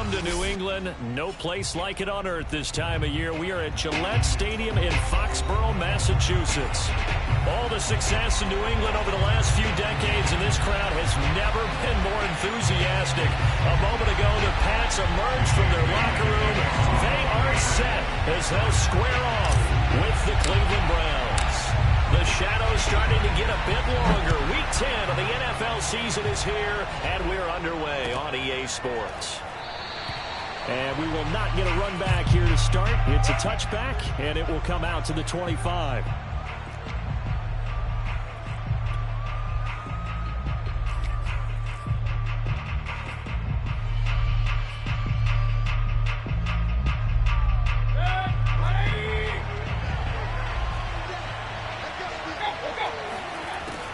Welcome to New England. No place like it on earth this time of year. We are at Gillette Stadium in Foxborough, Massachusetts. All the success in New England over the last few decades, and this crowd has never been more enthusiastic. A moment ago, the Pats emerged from their locker room. They are set as they'll square off with the Cleveland Browns. The shadow's starting to get a bit longer. Week 10 of the NFL season is here, and we're underway on EA Sports. And we will not get a run back here to start. It's a touchback, and it will come out to the 25.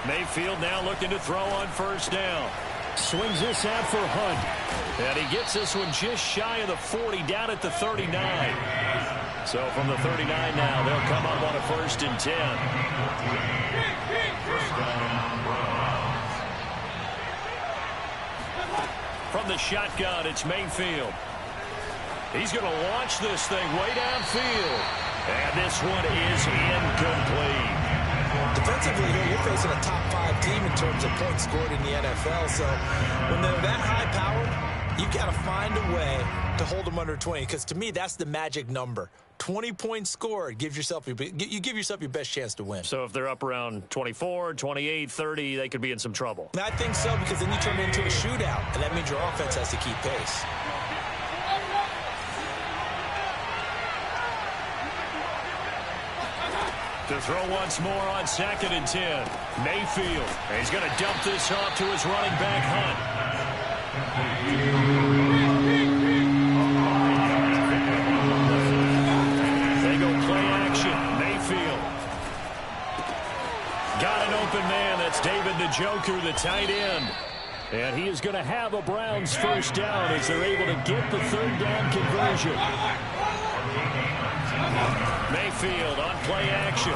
Mayfield now looking to throw on first down. Swings this out for Hunt. And he gets this one just shy of the 40, down at the 39. So from the 39 now, they'll come up on a 1st and 10. From the shotgun, it's Mayfield. He's going to launch this thing way downfield. And this one is incomplete. Defensively here, you're facing a top 5 team in terms of points scored in the NFL. So when they're that high-powered, you've got to find a way to hold them under 20. Because to me, that's the magic number. 20 points scored gives yourself you give yourself your best chance to win. So if they're up around 24, 28, 30, they could be in some trouble. I think so, because then you turn it into a shootout, and that means your offense has to keep pace. To throw once more on 2nd and 10. Mayfield. And he's going to dump this off to his running back, Hunt. They go play action. Mayfield. Got an open man. That's David Njoku, the tight end. And he is going to have a Browns first down as they're able to get the 3rd down conversion. Mayfield on play action.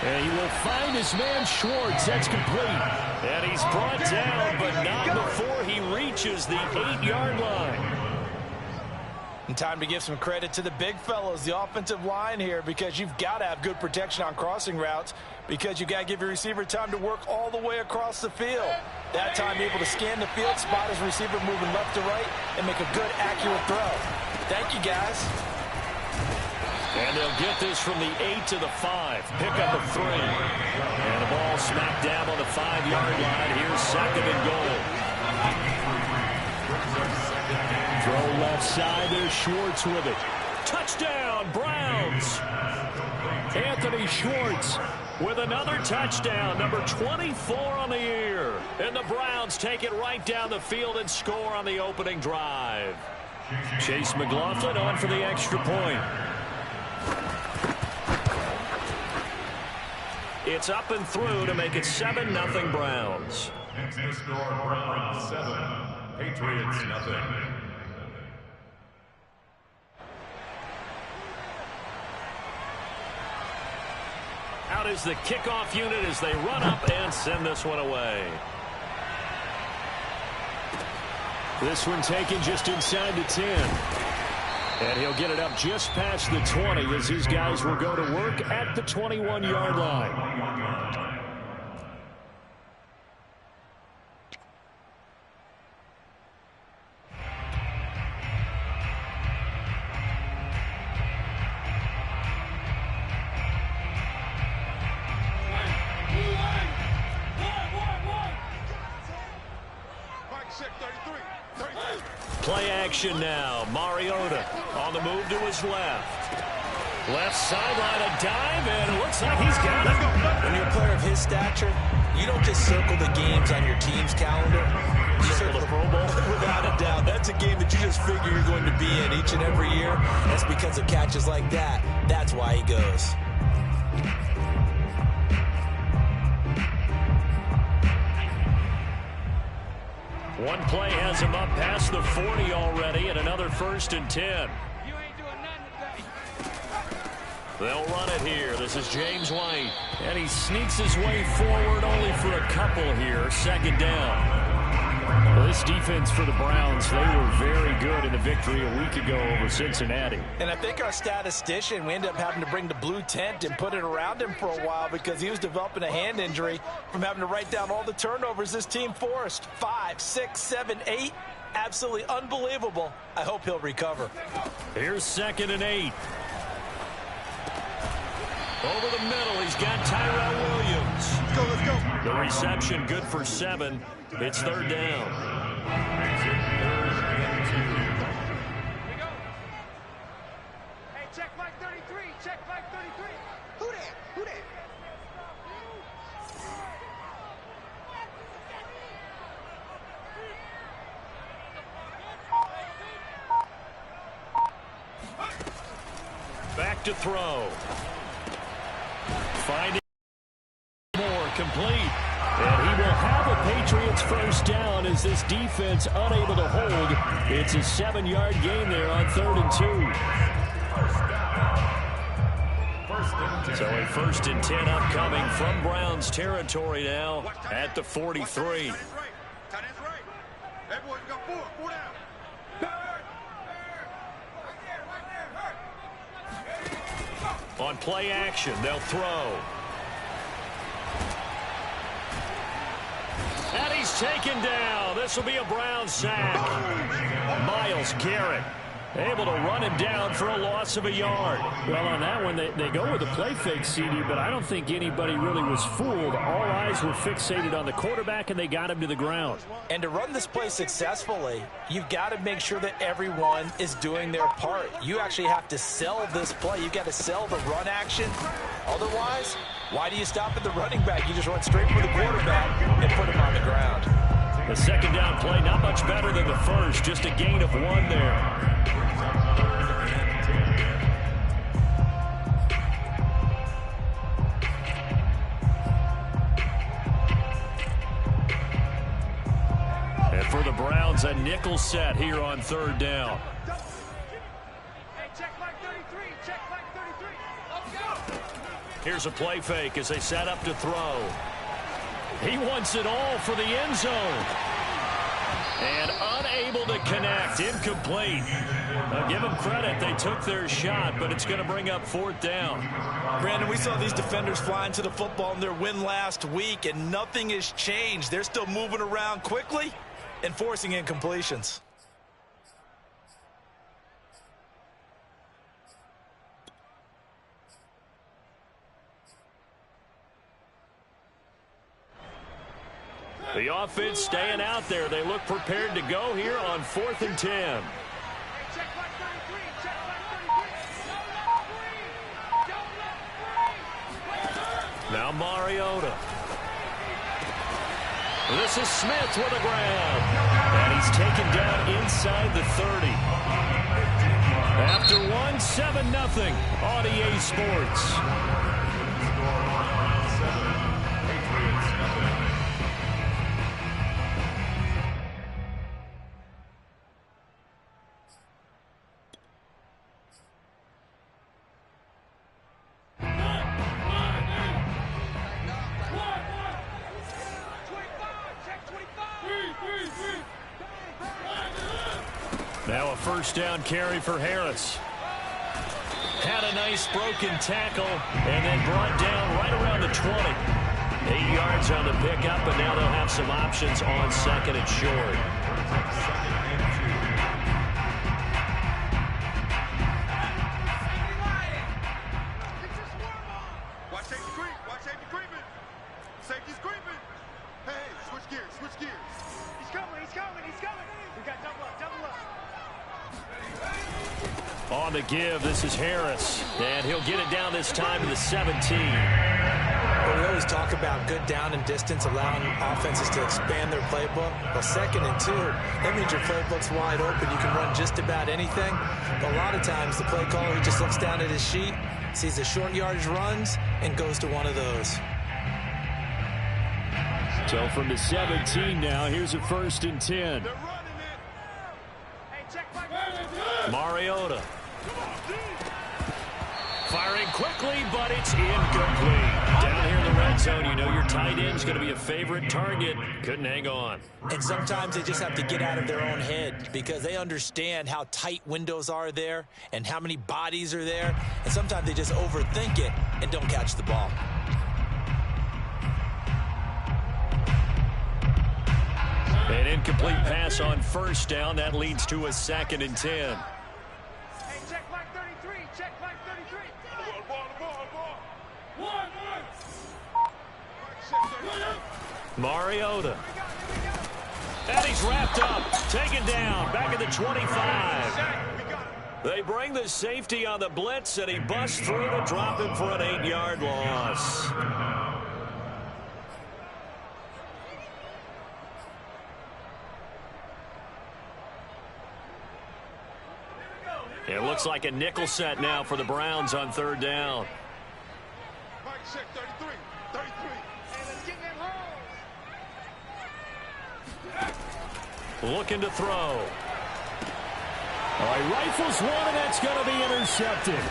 And he will find his man Schwartz. That's complete. And he's brought down, but not before he reaches the 8-yard line. And time to give some credit to the big fellows, the offensive line here, because you've got to have good protection on crossing routes, because you've got to give your receiver time to work all the way across the field. That time able to scan the field, spot his receiver moving left to right, and make a good, accurate throw. Thank you, guys. And they'll get this from the 8 to the 5. Pick up a 3. And the ball smacked down on the 5-yard line. Here's 2nd and goal. Throw left side. There's Schwartz with it. Touchdown, Browns. Anthony Schwartz with another touchdown, number 24 on the year. And the Browns take it right down the field and score on the opening drive. Chase McLaughlin on for the extra point. It's up and through to make it 7-0 Browns. Next to score, Browns 7, Patriots 0. Out is the kickoff unit as they run up and send this one away. This one taken just inside the 10. And he'll get it up just past the 20 as these guys will go to work at the 21-yard line. Play action now. Mariota on the move to his left. Left sideline, a dive, and it looks like he's got it. When you're a player of his stature, you don't just circle the games on your team's calendar. You circle the Pro Bowl. Without a doubt. That's a game that you just figure you're going to be in each and every year. That's because of catches like that. That's why he goes. One play has him up past the 40 already, and another 1st and 10. They'll run it here. This is James White. And he sneaks his way forward only for a couple here. 2nd down. Well, this defense for the Browns, they were very good in the victory a week ago over Cincinnati. And I think our statistician, we ended up having to bring the blue tent and put it around him for a while because he was developing a hand injury from having to write down all the turnovers this team forced. 5, 6, 7, 8. Absolutely unbelievable. I hope he'll recover. Here's 2nd and 8. Over the middle, he's got Tyrell Williams. Let's go. The reception good for 7. It's 3rd down. Hey, check flag 33. Check flag 33. Who that? Who that? Back to throw. Finding more complete. And he will have a Patriots first down as this defense unable to hold. It's a 7-yard gain there on 3rd and 2. So a 1st and 10 upcoming from Browns territory now at the 43. On play action, they'll throw. And he's taken down. This will be a Brown sack. Myles Garrett able to run him down for a loss of a yard. Well, on that one, they go with a play fake, CD, but I don't think anybody really was fooled. All eyes were fixated on the quarterback, and they got him to the ground. And to run this play successfully, you've got to make sure that everyone is doing their part. You actually have to sell this play. You've got to sell the run action. Otherwise, why do you stop at the running back? You just run straight for the quarterback and put him on the ground. The 2nd down play, not much better than the first. Just a gain of 1 there. And for the Browns, a nickel set here on 3rd down. Hey, check flag 33. Check flag 33. Let's go. Here's a play fake as they set up to throw. He wants it all for the end zone. And unable to connect. Incomplete. Now give them credit. They took their shot, but it's going to bring up 4th down. Brandon, we saw these defenders flying to the football in their win last week, and nothing has changed. They're still moving around quickly and forcing incompletions. The offense staying out there. They look prepared to go here on 4th and 10. Hey, check flag 33. Check flag 33. Now Mariota. This is Smith with a grab. And he's taken down inside the 30. After 1, 7-0 on EA Sports. Now a 1st down carry for Harris. Had a nice broken tackle and then brought down right around the 20. 8 yards on the pickup, but now they'll have some options on 2nd and short. Watch safety creep. Watch safety creeping. Safety's creeping. Hey, switch gears. Switch gears. He's coming. He's coming. He's coming. We got double up. Double up. On the give, this is Harris. And he'll get it down this time to the 17. Well, we always talk about good down and distance, allowing offenses to expand their playbook. Well, 2nd and 2, that means your playbook's wide open. You can run just about anything. But a lot of times, the play caller, he just looks down at his sheet, sees the short yardage runs, and goes to one of those. So from the 17 now, here's a 1st and 10. They're running it. Hey, check flag 33. Mariota. Firing quickly, but it's incomplete. Down here in the red red zone, you know your tight end's going to be a favorite target. Couldn't hang on. And sometimes they just have to get out of their own head because they understand how tight windows are there and how many bodies are there. And sometimes they just overthink it and don't catch the ball. An incomplete pass on first down. That leads to a 2nd and 10. Hey, check flag 33. Check flag 33. Mariota. And he's wrapped up. Taken down. Back at the 25. They bring the safety on the blitz, and he busts through to drop him for an 8-yard loss. It looks like a nickel set now for the Browns on 3rd down. Mike, check 33. 33. Hey, let's get them holes. Looking to throw. All right, rifles one, and that's going to be intercepted.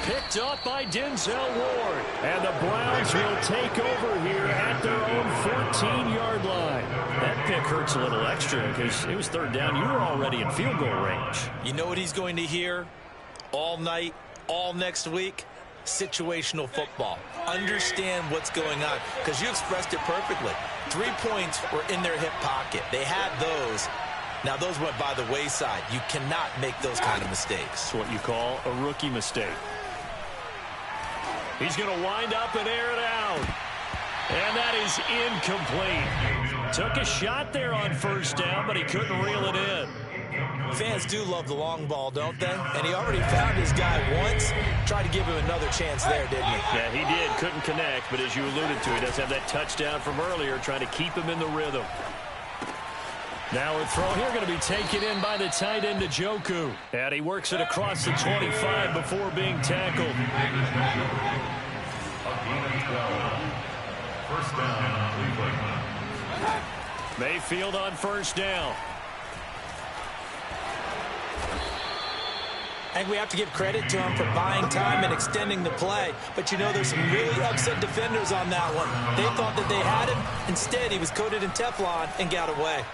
Picked up by Denzel Ward. And the Browns will take over here at their own 14-yard line. That pick hurts a little extra because it was 3rd down. You were already in field goal range. You know what he's going to hear all night, all next week? Situational football. Understand what's going on, because you expressed it perfectly. 3 points were in their hip pocket. They had those. Now, those went by the wayside. You cannot make those kind of mistakes. It's what you call a rookie mistake. He's going to wind up and air it out. And that is incomplete. Took a shot there on 1st down, but he couldn't reel it in. Fans do love the long ball, don't they? And he already found his guy once. Tried to give him another chance there, didn't he? Yeah, he did. Couldn't connect, but as you alluded to, he does have that touchdown from earlier, trying to keep him in the rhythm. Now a throw here going to be taken in by the tight end, Njoku. And he works it across the 25 before being tackled. A gain of 12. First down, Cleveland. Mayfield on 1st down. I think we have to give credit to him for buying time and extending the play. But, you know, there's some really upset defenders on that one. They thought that they had him. Instead, he was coated in Teflon and got away.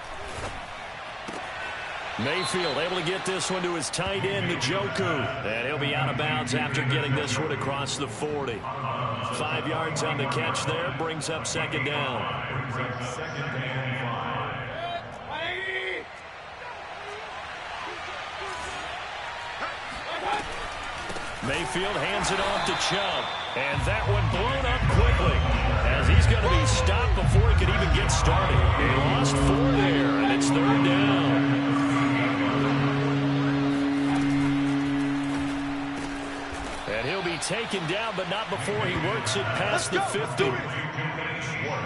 Mayfield able to get this one to his tight end, Njoku. And he'll be out of bounds after getting this one across the 40. 5 yards on the catch there. Brings up 2nd down. Mayfield hands it off to Chubb. And that one blown up quickly, as he's going to be stopped before he could even get started. He lost 4 there, and it's 3rd down. And he'll be taken down, but not before he works it past the 50.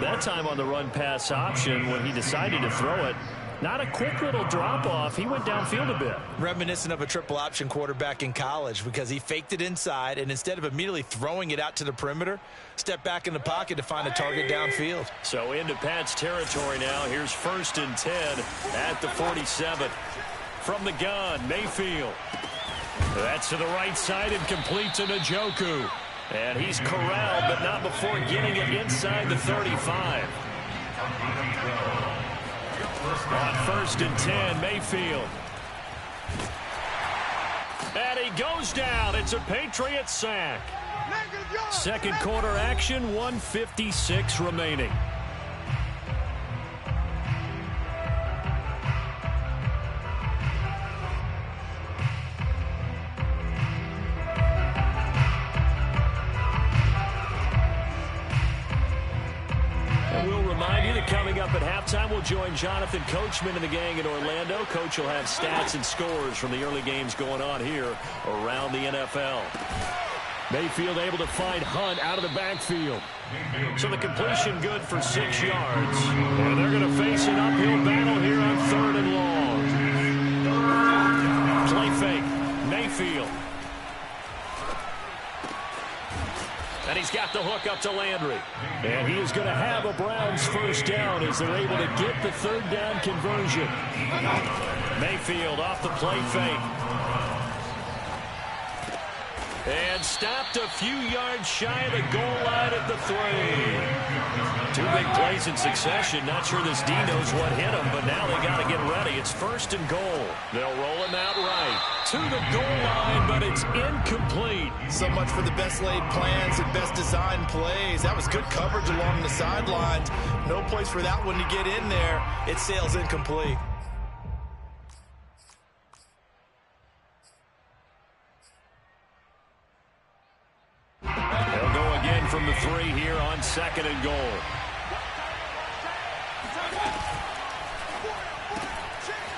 That time on the run-pass option, when he decided to throw it, not a quick little drop-off. He went downfield a bit. Reminiscent of a triple option quarterback in college, because he faked it inside, and instead of immediately throwing it out to the perimeter, stepped back in the pocket to find a target downfield. So into Pat's territory now. Here's 1st and 10 at the 47. From the gun, Mayfield. That's to the right side and complete to Njoku. And he's corralled, but not before getting it inside the 35. On 1st and 10, Mayfield. And he goes down. It's a Patriots sack. 2nd quarter action, 1:56 remaining. Coming up at halftime, we'll join Jonathan Coachman and the gang in Orlando. Coach will have stats and scores from the early games going on here around the NFL. Mayfield able to find Hunt out of the backfield. So the completion good for 6 yards. And they're going to face an uphill battle here on 3rd and long. Play fake. Mayfield. And he's got the hook up to Landry. And he is going to have a Browns 1st down as they're able to get the 3rd down conversion. Mayfield off the play fake. And stopped a few yards shy of the goal line at the 3. 2 big plays in succession. Not sure this D knows what hit him, but now they got to get ready. It's 1st and goal. They'll roll him out right to the goal line, but it's incomplete. So much for the best laid plans and best designed plays. That was good coverage along the sidelines. No place for that one to get in there. It sails incomplete. They'll go again from the 3 here on 2nd and goal.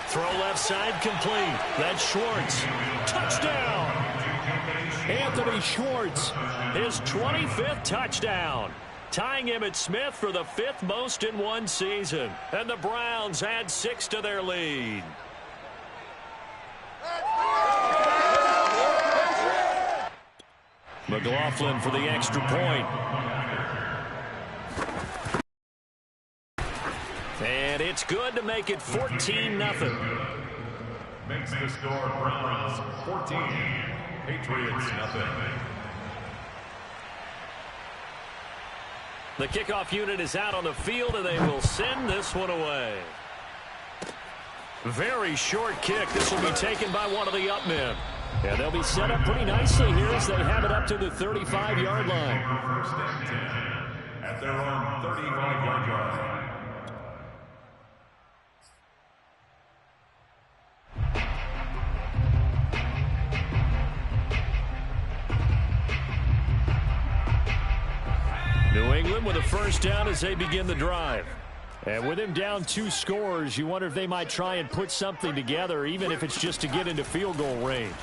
Throw left side complete. That's Schwartz. Touchdown! Anthony Schwartz, his 25th touchdown. Tying Emmitt Smith for the 5th most in one season. And the Browns add 6 to their lead. McLaughlin for the extra point. And it's good to make it 14-0. Makes the score Browns 14, Patriots nothing. The kickoff unit is out on the field, and they will send this one away. Very short kick. This will be taken by one of the up men. Yeah, they'll be set up pretty nicely here as they have it up to the 35-yard line. 1st and 10 at their own 35-yard line. New England with a 1st down as they begin the drive. And with him down 2 scores, you wonder if they might try and put something together, even if it's just to get into field goal range.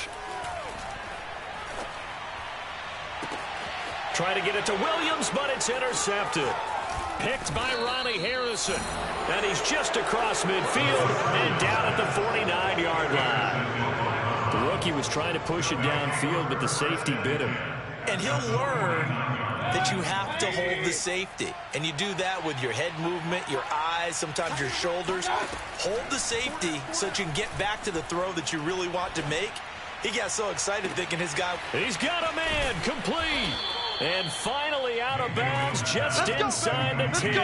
Try to get it to Williams, but it's intercepted. Picked by Ronnie Harrison. And he's just across midfield and down at the 49-yard line. The rookie was trying to push it downfield, but the safety bit him. And he'll learn that you have to hold the safety. And you do that with your head movement, your eyes, sometimes your shoulders. Hold the safety so that you can get back to the throw that you really want to make. He got so excited thinking his guy... He's got a man, complete. And finally out of bounds just inside the 10.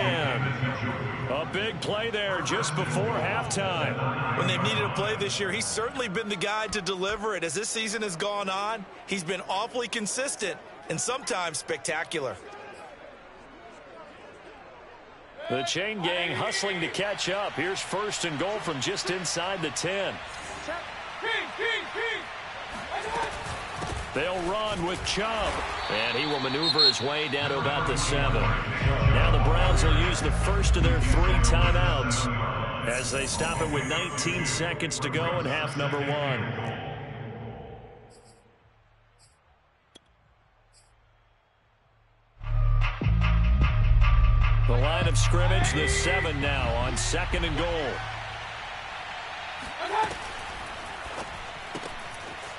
A big play there just before halftime. When they've needed a play this year, he's certainly been the guy to deliver it. As this season has gone on, he's been awfully consistent and sometimes spectacular. The chain gang hustling to catch up. Here's 1st and goal from just inside the 10. They'll run with Chubb. And he will maneuver his way down to about the 7. Now the Browns will use the first of their 3 timeouts as they stop it with 19 seconds to go in half number 1. The line of scrimmage, the 7 now on 2nd and goal.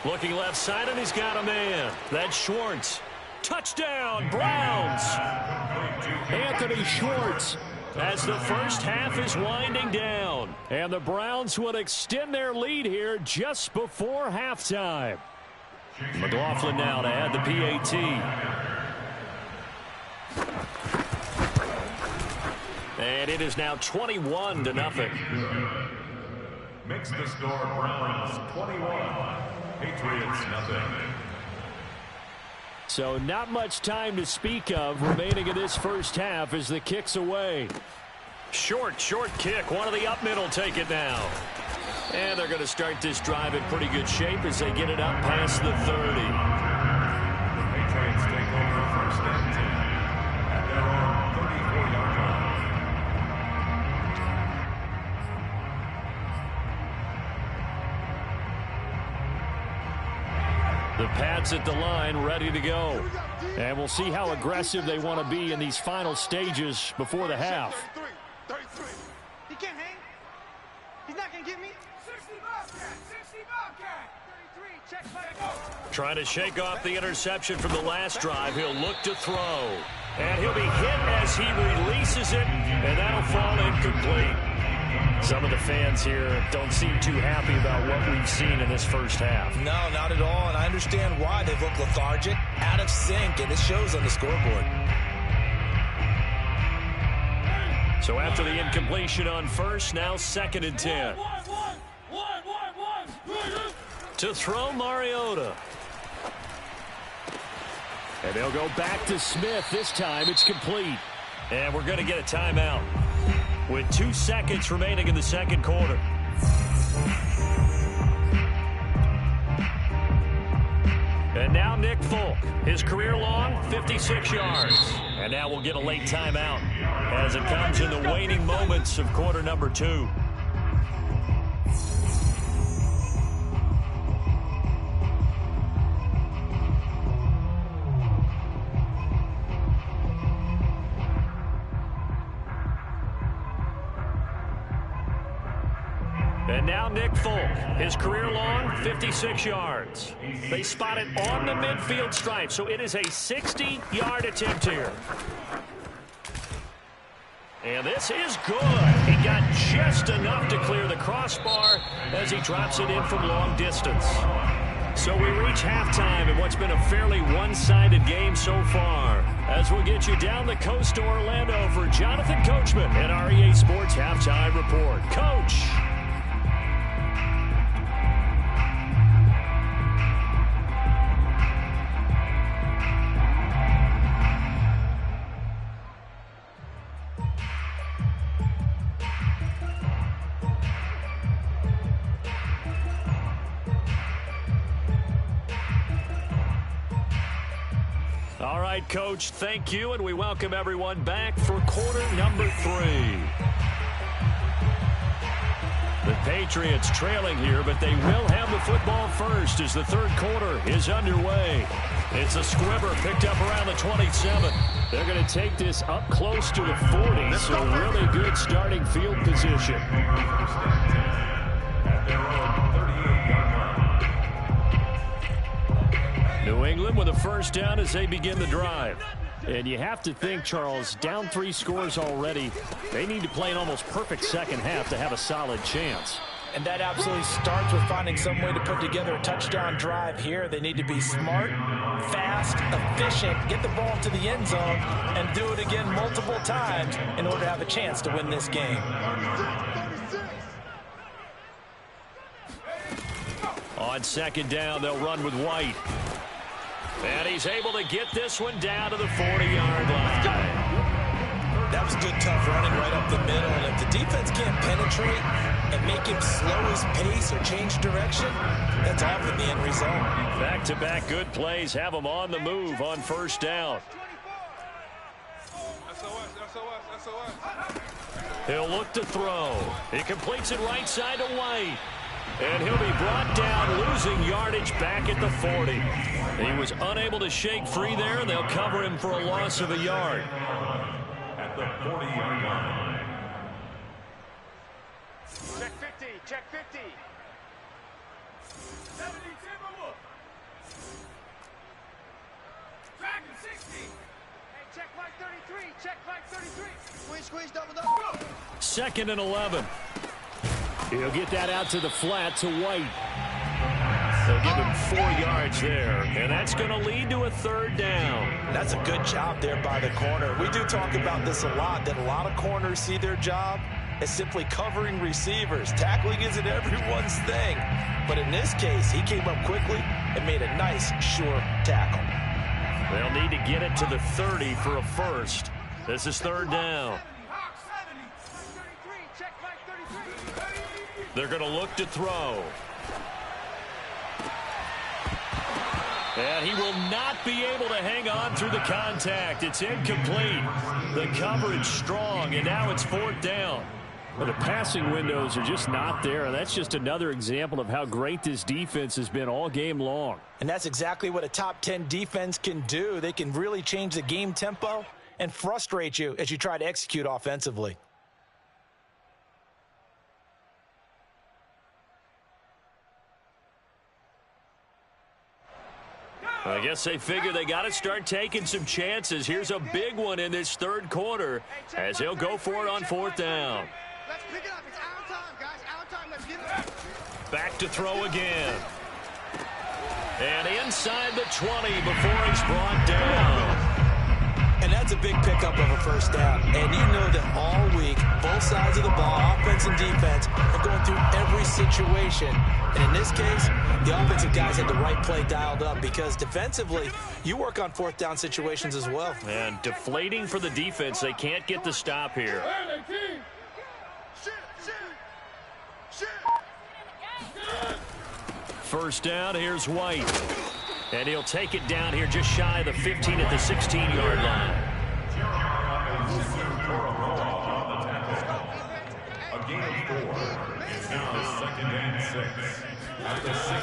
Looking left side, and he's got a man. That's Schwartz. Touchdown, Browns. Anthony Schwartz as the first half is winding down. And the Browns would extend their lead here just before halftime. McLaughlin now to add the PAT. And it is now 21-0. Makes the score Browns 21, Patriots nothing. So not much time to speak of remaining in this first half as the kick's away. Short kick. One of the up men will take it now. And they're going to start this drive in pretty good shape as they get it up past the 30. The Patriots take over 1st and 10 at their own 34-yard line. The Pats at the line, ready to go. And we'll see how aggressive they want to be in these final stages before the half. 33. He can't hang. He's not going to get me. 60 Bobcat. 33, check back. Trying to shake off the interception from the last drive. He'll look to throw. And he'll be hit as he releases it. And that'll fall incomplete. Some of the fans here don't seem too happy about what we've seen in this first half. No, not at all, and I understand why. They've looked lethargic, out of sync, and it shows on the scoreboard. So after the incompletion on first, now 2nd and 10. To throw Mariota. And they'll go back to Smith. This time it's complete. And we're going to get a timeout with 2 seconds remaining in the second quarter. And now Nick Folk. His career long, 56 yards. And now we'll get a late timeout as it comes in the waning moments of quarter number 2. And now Nick Folk, his career long, 56 yards. They spot it on the midfield stripe, so it is a 60-yard attempt here. And this is good. He got just enough to clear the crossbar as he drops it in from long distance. So we reach halftime in what's been a fairly one-sided game so far. As we'll get you down the coast to Orlando for Jonathan Coachman at our EA Sports Halftime Report. Coach. All right, Coach, thank you, and we welcome everyone back for quarter number 3. The Patriots trailing here, but they will have the football first as the third quarter is underway. It's a squibber picked up around the 27. They're going to take this up close to the 40, so really good starting field position. New England with a first down as they begin the drive. And you have to think, Charles, down 3 scores already. They need to play an almost perfect second half to have a solid chance. And that absolutely starts with finding some way to put together a touchdown drive here. They need to be smart, fast, efficient, get the ball to the end zone, and do it again multiple times in order to have a chance to win this game. On second down, they'll run with White. And he's able to get this one down to the 40-yard line. That was good, tough running right up the middle. And if the defense can't penetrate and make him slow his pace or change direction, that's often the end result. Back-to-back good plays have him on the move on first down. He'll look to throw. He completes it right side to White. And he'll be brought down, losing yardage back at the 40. He was unable to shake free there, and they'll cover him for a loss of a yard. At the 40-yard line. Check 50, check 50. 70 Timberwolf. Dragon 60. Hey, check Mike 33, check Mike 33. Squeeze, double. 2nd and 11. He'll get that out to the flat to White. They'll give him 4 yards there, and that's going to lead to a third down. That's a good job there by the corner. We do talk about this a lot, that a lot of corners see their job as simply covering receivers. Tackling isn't everyone's thing. But in this case, he came up quickly and made a nice, sure tackle. They'll need to get it to the 30 for a first. This is third down. They're going to look to throw. And he will not be able to hang on through the contact. It's incomplete. The coverage strong, and now it's 4th down. Well, the passing windows are just not there, and that's just another example of how great this defense has been all game long. And that's exactly what a top 10 defense can do. They can really change the game tempo and frustrate you as you try to execute offensively. I guess they figure they got to start taking some chances. Here's a big one in this third quarter as he'll go for it on 4th down. Let's pick it up. It's Back to throw again. And inside the 20 before he's brought down. And that's a big pickup of a first down. And you know that all week, both sides of the ball, offense and defense, are going through every situation. And in this case, the offensive guys had the right play dialed up because defensively, you work on fourth down situations as well. And deflating for the defense. They can't get the stop here. First down, here's White. And he'll take it down here just shy of the 15 at the 16-yard line. A gain of 4. It's now 2nd and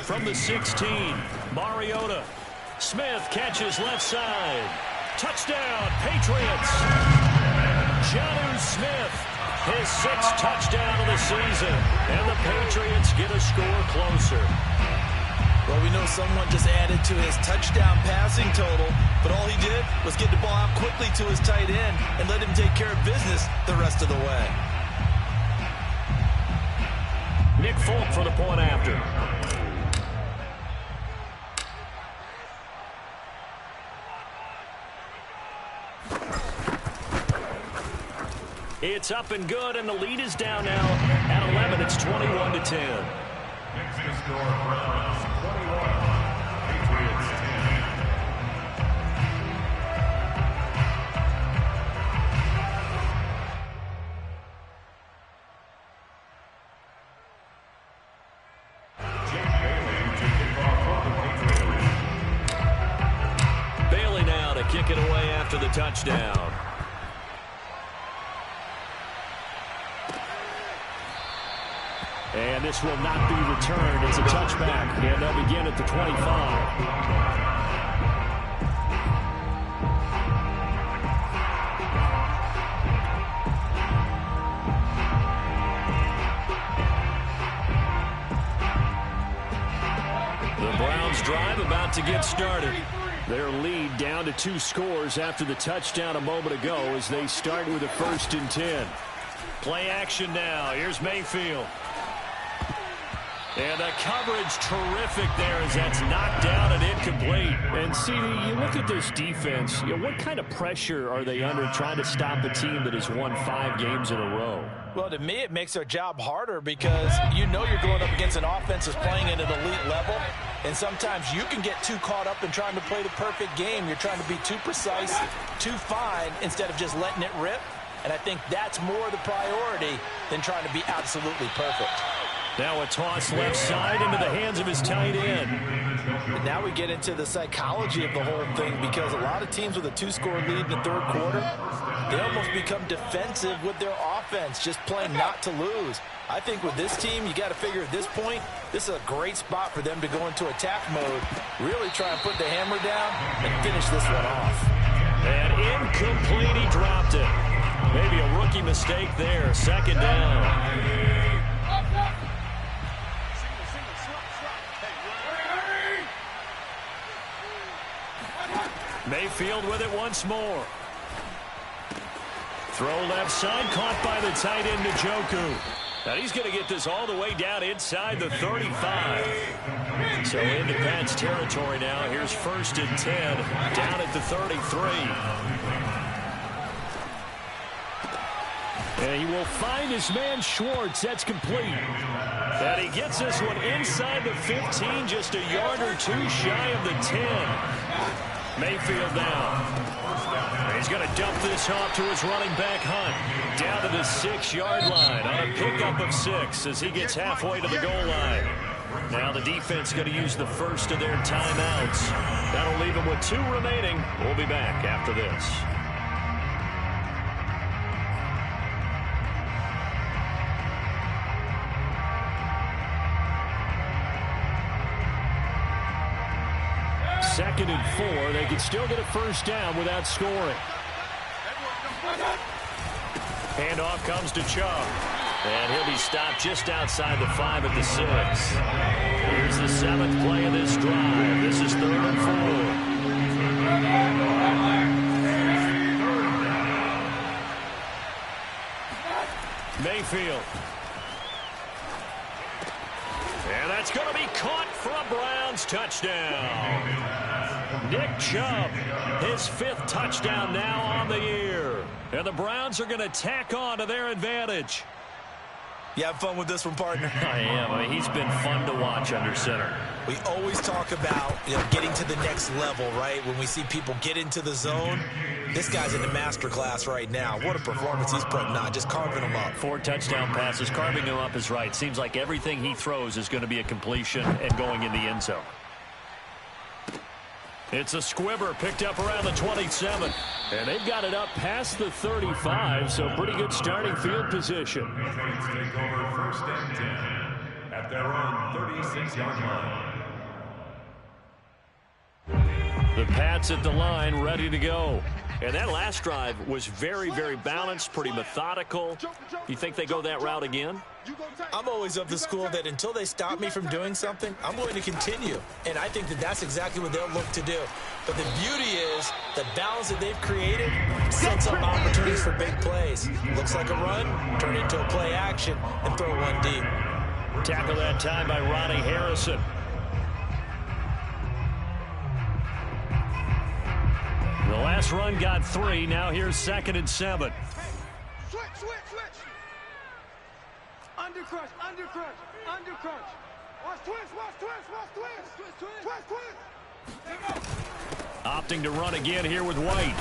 6. From the 16, Mariota. Smith catches left side. Touchdown, Patriots. Jonnu Smith, his 6th touchdown of the season. And the Patriots get a score closer. Well, we know someone just added to his touchdown passing total, but all he did was get the ball out quickly to his tight end and let him take care of business the rest of the way. Nick Folk for the point after. It's up and good, and the lead is down now at 11. It's 21-10. Next to score, Browns 21, Patriots 10. Jake Bailey to kick off for the Patriots. Bailey now to kick it away after the touchdown. And this will not be returned. It's a touchback, and they'll begin at the 25. The Browns drive about to get started. Their lead down to 2 scores after the touchdown a moment ago as they start with a 1st and 10. Play action now. Here's Mayfield. And the coverage terrific there as that's knocked down and incomplete. And, CD, you look at this defense, what kind of pressure are they under trying to stop a team that has won 5 games in a row? Well, to me, it makes their job harder because you know you're going up against an offense that's playing at an elite level, and sometimes you can get too caught up in trying to play the perfect game. You're trying to be too precise, too fine, instead of just letting it rip. And I think that's more the priority than trying to be absolutely perfect. Now a toss left side into the hands of his tight end. And now we get into the psychology of the whole thing because a lot of teams with a 2-score lead in the 3rd quarter, they almost become defensive with their offense, just playing not to lose. I think with this team, you got to figure at this point, this is a great spot for them to go into attack mode, really try and put the hammer down and finish this one off. And incomplete, he dropped it. Maybe a rookie mistake there, 2nd down. Mayfield with it once more. Throw left side, caught by the tight end, Njoku. Now he's going to get this all the way down inside the 35. So into Pat's territory now. Here's 1st and 10, down at the 33. And he will find his man Schwartz. That's complete. And he gets this one inside the 15, just a yard or 2 shy of the 10. Mayfield now. He's going to dump this off to his running back, Hunt. Down to the 6-yard line on a pickup of 6 as he gets halfway to the goal line. Now the defense going to use the first of their timeouts. That'll leave them with 2 remaining. We'll be back after this. Second and 4. They can still get a first down without scoring. Handoff comes to Chubb. And he'll be stopped just outside the 5 at the 6. Here's the 7th play of this drive. This is 3rd and 4. Mayfield. It's going to be caught for a Browns touchdown. Nick Chubb, his 5th touchdown now on the year. And the Browns are going to tack on to their advantage. You have fun with this one, partner? I am. I mean, he's been fun to watch under center. We always talk about getting to the next level, right? When we see people get into the zone, this guy's in the master class right now. What a performance he's putting on, just carving them up. 4 touchdown passes. Carving him up is right. Seems like everything he throws is going to be a completion and going in the end zone. It's a squibber picked up around the 27. And they've got it up past the 35, so pretty good starting field position. Patriots take over 1st and 10 at their own 36-yard line. The Pats at the line, ready to go. And that last drive was very, very balanced, pretty methodical. You think they go that route again? I'm always of the school that until they stop me from doing something, I'm going to continue. And I think that that's exactly what they'll look to do. But the beauty is the balance that they've created sets up opportunities for big plays. Looks like a run, turn into a play action, and throw one deep. Tackle that time by Ronnie Harrison. The last run got 3. Now here's 2nd and 7. Switch. Undercrush. Watch twist. Opting to run again here with White.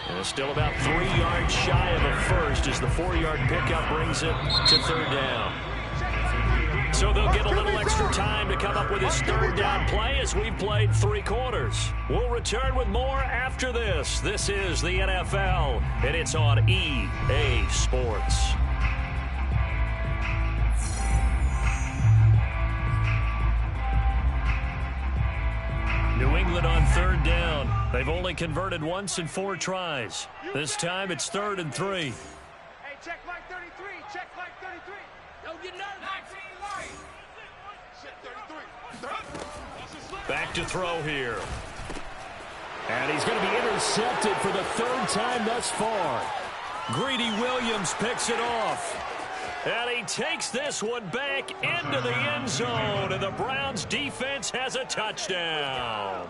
And it's still about 3 yards shy of a first as the 4-yard pickup brings it to 3rd down. So they'll get a little extra time to come up with his 3rd down play as we've played 3 quarters. We'll return with more after this. This is the NFL, and it's on EA Sports. New England on 3rd down. They've only converted once in 4 tries. This time it's 3rd and 3. Hey, check Mike 33. Check Mike 33. Don't get nervous. 19 light. Check 33. Back to throw here. And he's going to be intercepted for the 3rd time thus far. Greedy Williams picks it off. And he takes this one back into the end zone. And the Browns defense has a touchdown.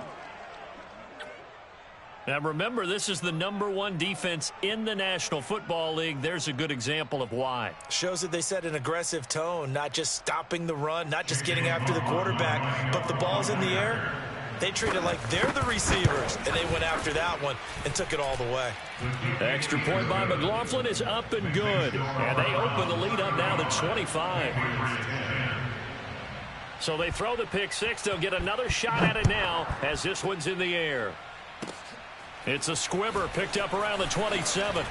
Now remember, this is the #1 defense in the National Football League. There's a good example of why. Shows that they set an aggressive tone, not just stopping the run, not just getting after the quarterback, but the ball's in the air. They treat it like they're the receivers, and they went after that one and took it all the way. Extra point by McLaughlin is up and good. And they open the lead up now to 25. So they throw the pick 6. They'll get another shot at it now as this one's in the air. It's a squibber picked up around the 27.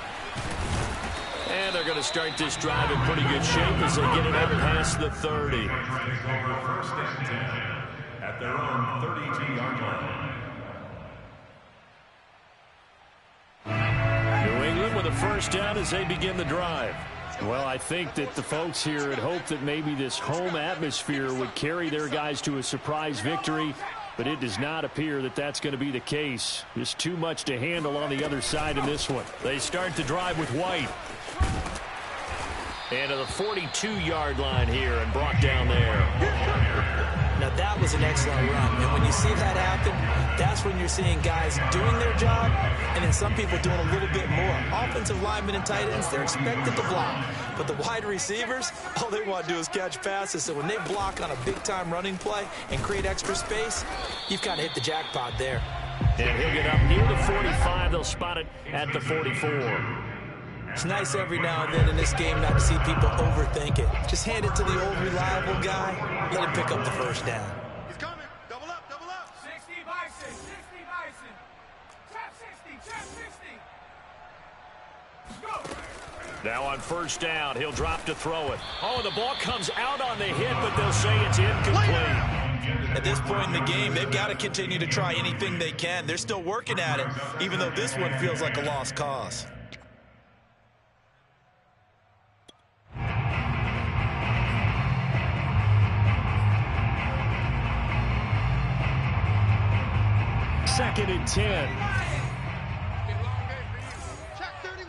And they're going to start this drive in pretty good shape as they get it up past the 30. Take over 1st and 10 at their own 32-yard line. New England with a 1st down as they begin the drive. Well, I think that the folks here had hoped that maybe this home atmosphere would carry their guys to a surprise victory, but it does not appear that that's going to be the case. Just too much to handle on the other side of this one. They start the drive with White. And to the 42-yard line here and brought down there. Now that was an excellent run, and when you see that happen, that's when you're seeing guys doing their job and then some people doing a little bit more. Offensive linemen and tight ends, they're expected to block, but the wide receivers, all they want to do is catch passes. So when they block on a big-time running play and create extra space, you've kind of hit the jackpot there. And he'll get up near the 45. They'll spot it at the 44. It's nice every now and then in this game not to see people overthink it. Just hand it to the old reliable guy, let him pick up the 1st down. He's coming. Double up. 60 Bison. Trap 60. Go. Now on 1st down, he'll drop to throw it. Oh, the ball comes out on the hit, but they'll say it's incomplete. At this point in the game, they've got to continue to try anything they can. They're still working at it, even though this one feels like a lost cause. Second and 10. Check 31.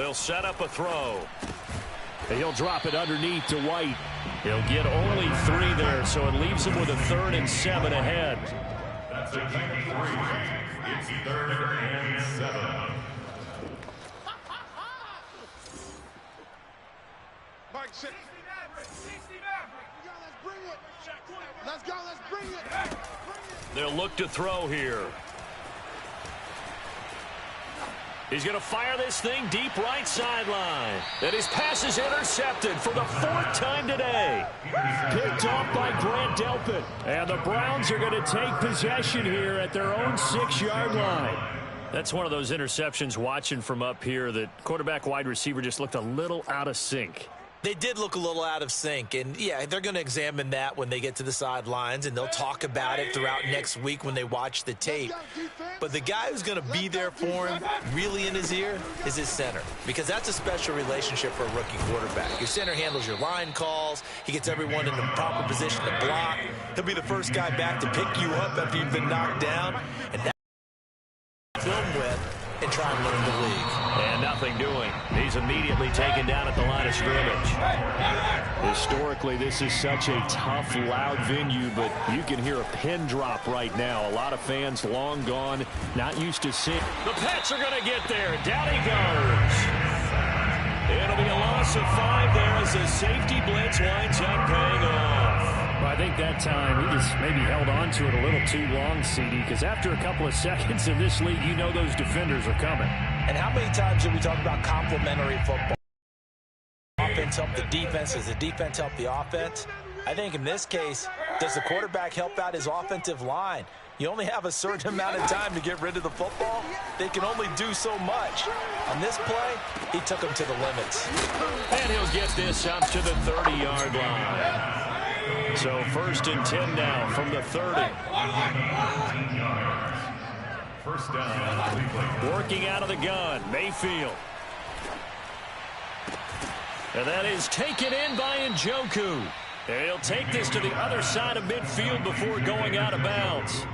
They'll set up a throw. He'll drop it underneath to White. He'll get only 3 there, so it leaves him with a 3rd and 7 ahead. That's a gain of 3. It's 3rd and 7. Mike, sit. Let's go, let's bring it. They'll look to throw here. He's going to fire this thing deep right sideline. And his pass is intercepted for the 4th time today. Picked off by Grant Delpit. And the Browns are going to take possession here at their own 6-yard line. That's one of those interceptions watching from up here that quarterback wide receiver just looked a little out of sync. They did look a little out of sync, and, yeah, they're going to examine that when they get to the sidelines, and they'll talk about it throughout next week when they watch the tape. But the guy who's going to be there for him, really in his ear, is his center, because that's a special relationship for a rookie quarterback. Your center handles your line calls. He gets everyone in the proper position to block. He'll be the first guy back to pick you up after you've been knocked down, and that's film with and try and learn the league. And nothing doing. He's immediately taken down at the line of scrimmage. Historically, this is such a tough, loud venue, but you can hear a pin drop right now. A lot of fans long gone, not used to seeing. The Pats are going to get there. Down he goes. It'll be a loss of 5 there as the safety blitz winds up paying off. Well, I think that time he just maybe held on to it a little too long, CD, because after a couple of seconds in this league, you know those defenders are coming. And how many times did we talk about complementary football? Offense help the defense. Does the defense help the offense? I think in this case, does the quarterback help out his offensive line? You only have a certain amount of time to get rid of the football. They can only do so much. On this play, he took them to the limits. And he'll get this up to the 30-yard line. So 1st and 10 now from the 30. First down, Cleveland. Working out of the gun, Mayfield. And that is taken in by Njoku. And he'll take this to the other side of midfield before going out of bounds.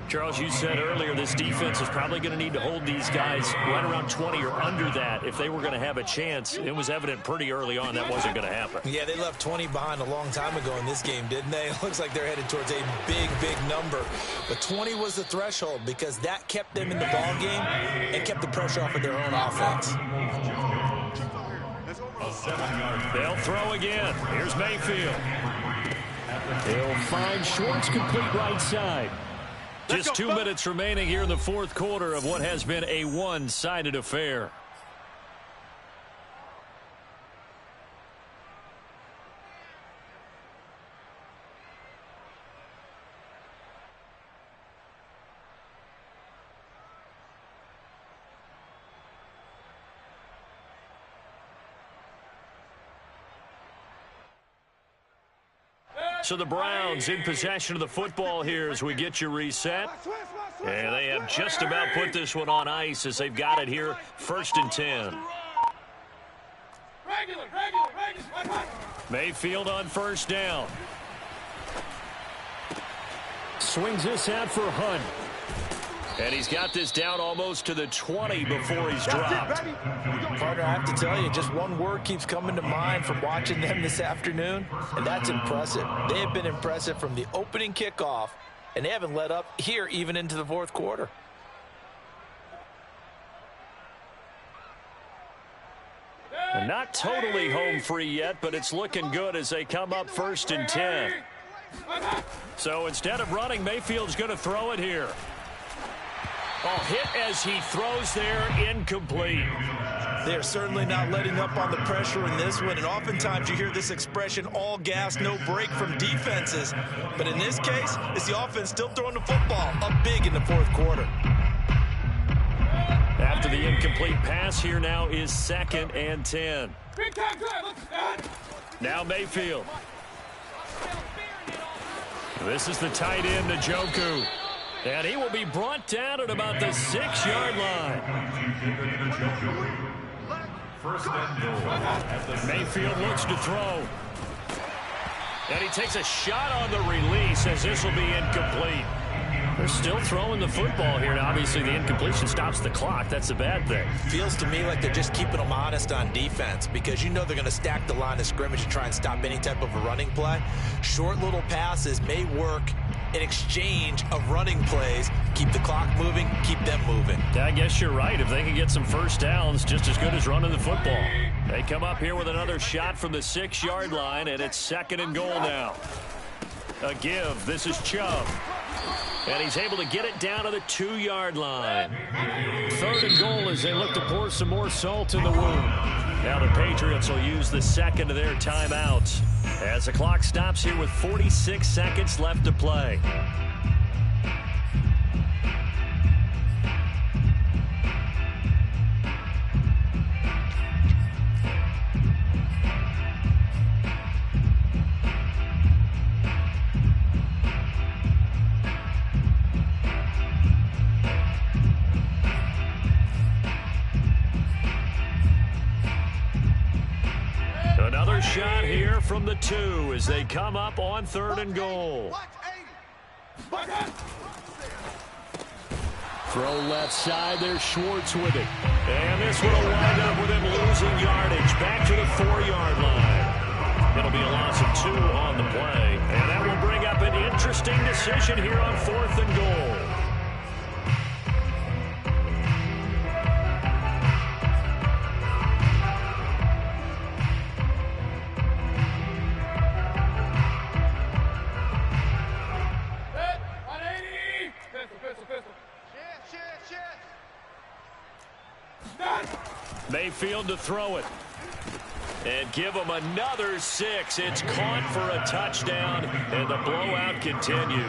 Charles, you said earlier this defense is probably going to need to hold these guys right around 20 or under that if they were going to have a chance. It was evident pretty early on that wasn't going to happen. Yeah, they left 20 behind a long time ago in this game, didn't they? It looks like they're headed towards a big, big number. But 20 was the threshold because that kept them in the ball game and kept the pressure off of their own offense. They'll throw again. Here's Mayfield. He'll find Schwartz complete right side. Just 2 minutes remaining here in the 4th quarter of what has been a one-sided affair. So the Browns in possession of the football here as we get you reset. And they have just about put this one on ice as they've got it here. 1st and 10. Mayfield on 1st down. Swings this out for Hunt. And he's got this down almost to the 20 before he's dropped. Partner, I have to tell you, just one word keeps coming to mind from watching them this afternoon, and that's impressive. They have been impressive from the opening kickoff, and they haven't let up here even into the 4th quarter. And not totally home free yet, but it's looking good as they come up 1st and 10. So instead of running, Mayfield's going to throw it here. Oh, hit as he throws there, incomplete. They're certainly not letting up on the pressure in this one, and oftentimes you hear this expression, all gas, no break from defenses. But in this case, it's the offense still throwing the football up big in the 4th quarter. After the incomplete pass, here now is 2nd and 10. Now Mayfield. This is the tight end, Njoku. And he will be brought down at about the 6-yard line. Mayfield looks to throw. And he takes a shot on the release as this will be incomplete. They're still throwing the football here, and obviously the incompletion stops the clock. That's a bad thing. Feels to me like they're just keeping them honest on defense because you know they're going to stack the line of scrimmage and try and stop any type of a running play. Short little passes may work in exchange of running plays. Keep the clock moving, keep them moving. I guess you're right. If they can get some first downs, just as good as running the football. They come up here with another shot from the 6-yard line, and it's 2nd and goal now. A give. This is Chubb. And he's able to get it down to the 2-yard line. 3rd and goal as they look to pour some more salt in the wound. Now the Patriots will use the 2nd of their timeouts as the clock stops here with 46 seconds left to play. Another shot here from the 2 as they come up on 3rd and goal. Throw left side, there's Schwartz with it. And this one will wind up with him losing yardage back to the 4-yard line. It'll be a loss of 2 on the play. And that will bring up an interesting decision here on 4th and goal. Mayfield to throw it. And give him another 6. It's caught for a touchdown, and the blowout continues.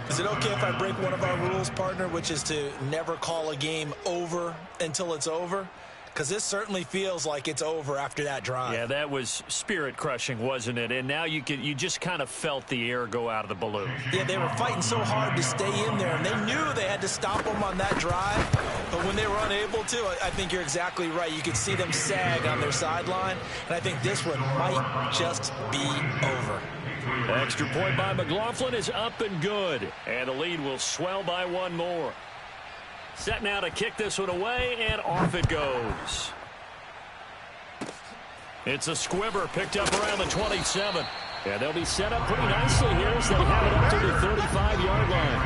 Is it okay if I break one of our rules, partner, which is to never call a game over until it's over? Because this certainly feels like it's over after that drive. Yeah, that was spirit-crushing, wasn't it? And now you just kind of felt the air go out of the balloon. Yeah, they were fighting so hard to stay in there, and they knew they had to stop them on that drive. But when they were unable to, I think you're exactly right. You could see them sag on their sideline, and I think this one might just be over. Extra point by McLaughlin is up and good, and the lead will swell by 1 more. Set now to kick this one away, and off it goes. It's a squibber picked up around the 27. And they'll be set up pretty nicely here as they have it up to the 35-yard line.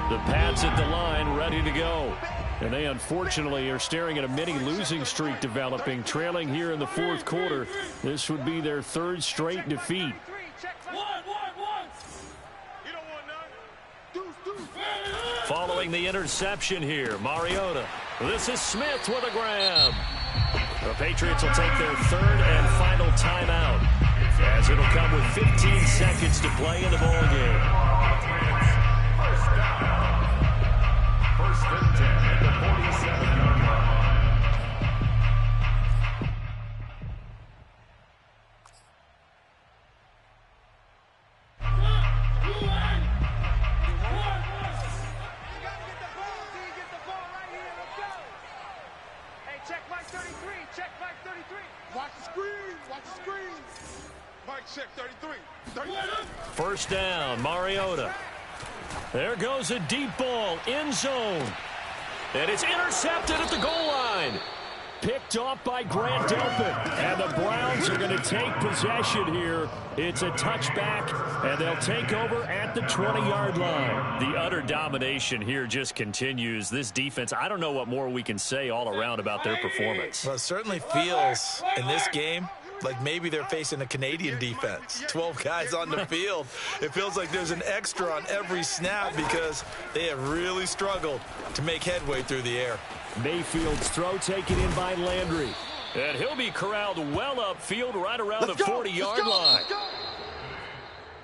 The Pats at the line ready to go. And they unfortunately are staring at a mini losing streak developing, trailing here in the 4th quarter. This would be their 3rd straight defeat. Following the interception here, Mariota. This is Smith with a grab. The Patriots will take their 3rd and final timeout, as it'll come with 15 seconds to play in the ballgame. First and 10 at the 47-yard line. Hey, check Mike 33. Check Mike 33. Watch the screen. Watch the screen. Mike, check 33. 33. 1st down, Mariota. There goes a deep ball, end zone. And it's intercepted at the goal line. Picked off by Grant Delpit. And the Browns are going to take possession here. It's a touchback, and they'll take over at the 20-yard line. The utter domination here just continues. This defense, I don't know what more we can say all around about their performance. Well, it certainly feels in this game like maybe they're facing a Canadian defense. 12 guys on the field. It feels like there's an extra on every snap because they have really struggled to make headway through the air. Mayfield's throw taken in by Landry. And he'll be corralled well upfield right around the 40-yard line.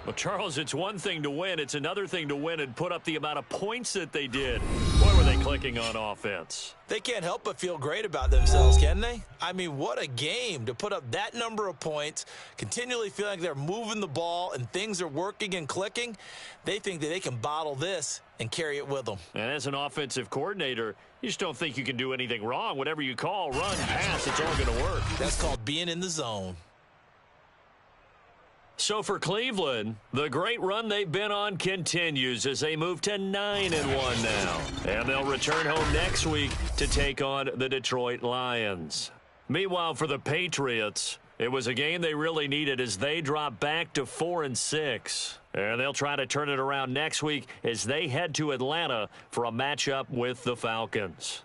Well, Charles, it's one thing to win. It's another thing to win and put up the amount of points that they did. Boy, were they clicking on offense. They can't help but feel great about themselves, can they? I mean, what a game to put up that number of points, continually feeling like they're moving the ball and things are working and clicking. They think that they can bottle this and carry it with them. And as an offensive coordinator, you just don't think you can do anything wrong. Whatever you call, run, pass, it's all going to work. That's called being in the zone. So for Cleveland, the great run they've been on continues as they move to 9-1 now. And they'll return home next week to take on the Detroit Lions. Meanwhile, for the Patriots, it was a game they really needed as they drop back to 4-6. And they'll try to turn it around next week as they head to Atlanta for a matchup with the Falcons.